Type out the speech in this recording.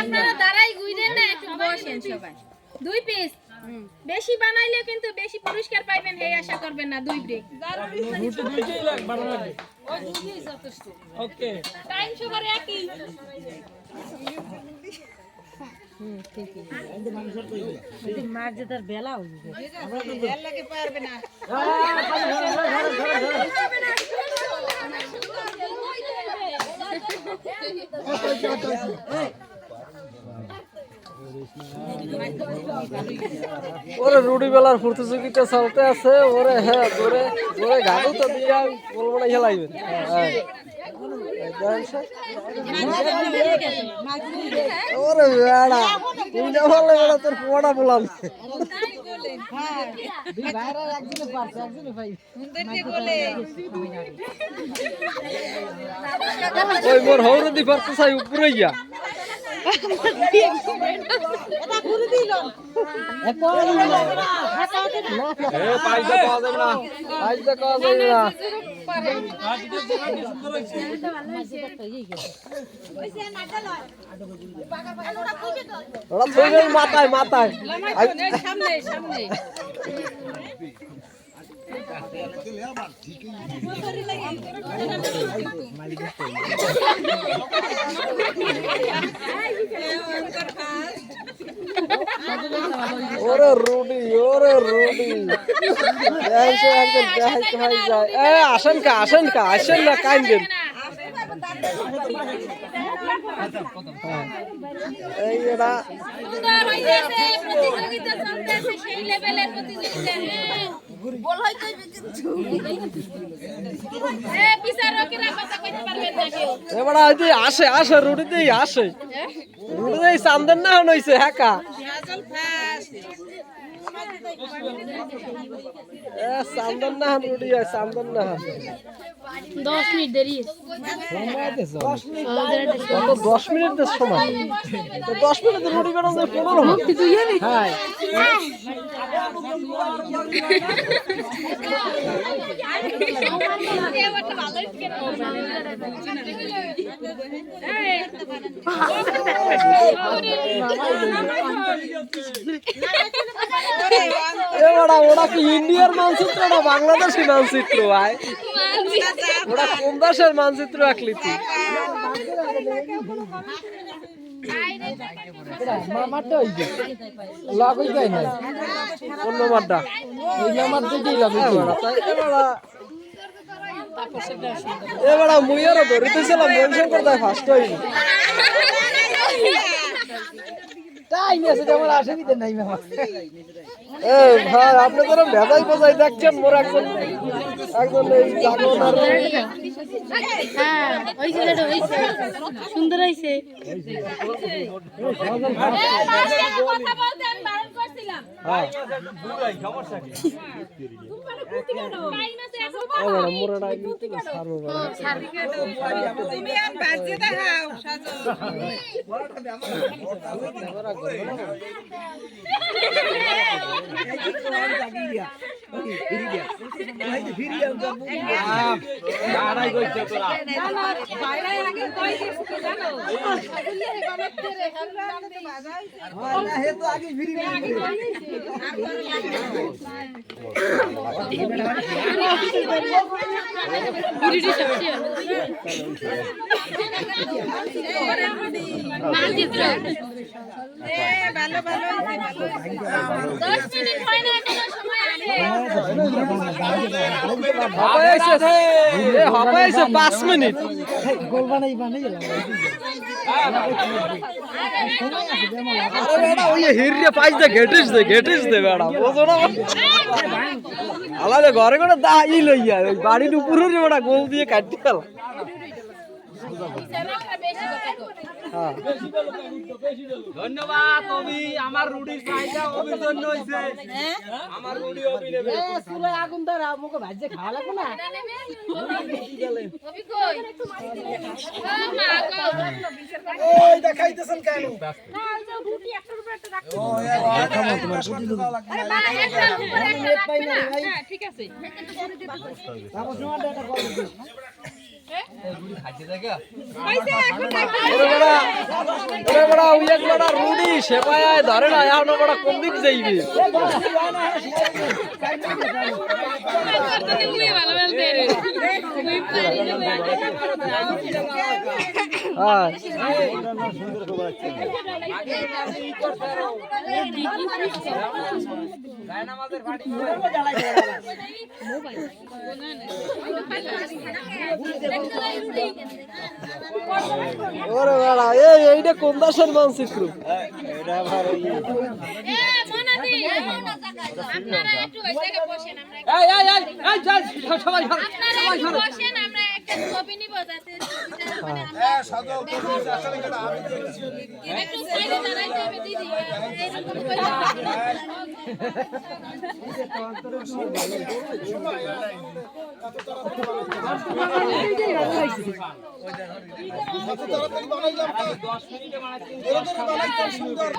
আপনারা দাঁড়াই ঘুরেন না, একটু বসেন সবাই। 2 পিস বেশি বানাইলে কিন্তু বেশি পুরস্কার পাইবেন, এই আশা করবেন না। 2 ব্রেক দুইটাই লাগ বানাবে। ওকে টাইম সবার একই। মার যে তার বেলা হইবে লাগে পারবে না। ওরে রুডি বেলার প্রতিযোগিতা চলতে আছে। ওরে হ্যাঁ ওরে ওরে গাড়ি তো দিয়া বলবো না খেলাইবে। ওরে বেড়া তুই না বললে বেড়া তোর পোড়া বললাম। ওই মোর হৌরে দি পারতে চাই উপরে গিয়া পাইতে পাওয়া যাবে না, পাইতে পাওয়া যাবে না। মাথায় মাথায় সামনে সামনে ওরে রুডি ওরে রুডি আসেন কা আসেন কা আসেন না কাইন্দেন। এই এরা সুন্দর হইছে, প্রতিযোগিতা চলতেছে, সেই লেভেলের প্রতিযোগিতা। বল হই কইবে কিন্তু বিচারকেরা কথা কইতে পারবেন না কেউ। এবারে আজ আসে আসে রুডিতেই আসে, রুডিতেই চান্দেন না হইছে একা চান্দন না রুডি চান্দন না 10 মিনিট দেরি 10 মিনিটের সময় 10 মিনিটের রুডি বেড়া 15 মিনিট। হ্যাঁ ওরা কি ইন্ডিয়ার মানচিত্র না বাংলাদেশের মানচিত্র? আয় ওরা কোন দেশের মানচিত্র আঁকলি তুই? এবার মুইয়ারও ধরিতেছিলাম মনশঙ্কর তাই ফার্স্ট হইনি। ভাই আপনি তো ভেজাই বোঝাই দেখছেন মোর একজন একজন এই জাগরণের সুন্দর হইছে। কথা বলতে আমি বারণ করছিলাম। তুমি আর বাজে দেখাও সাজো মানচিত্র ভালো ভালো 10 মিনিট হয় না, এখনো সময় আছে 5 মিনিট গোল বানাই বানাই গেলাম ঘরে করে দাই লইয়া বাড়ির উপরে গোল দিয়ে কাটতে গেল। ধন্যবাদ অভি, আমার রুডির পাইটা অভির জন্য হইছে। আমার রুডি অভি নেবে। চুলায় আগুন ধরা আমাকে ভাজে খাওয়া লাগবে না। অভি কই? ওই দেখাইতেছেন কেন? না ওই যে রুটি একটার উপর একটা রাখতে। দেখাবো তোমার রুটি দেবো। আরে না একটার উপর একটা রাখবে না। হ্যাঁ ঠিক আছে। তারপর তোমার এটা কল দিই। ওরে বড়া ওই এক বড়া রুডি সেপায় ধরে না এখন বড়া কোন দিক যাইবে ওরে বড়া এইটা কোন দেশের মানচিত্র আপনারা একটু ওই জায়গায় বসেন, আমরা সবাই আপনারা একটু বসেন, আমরা একটা ছবি নিব যাতে ছবিটা মানে আমরা একটু সাইডে দাঁড়াইতে হবে দিদি, এরকম করে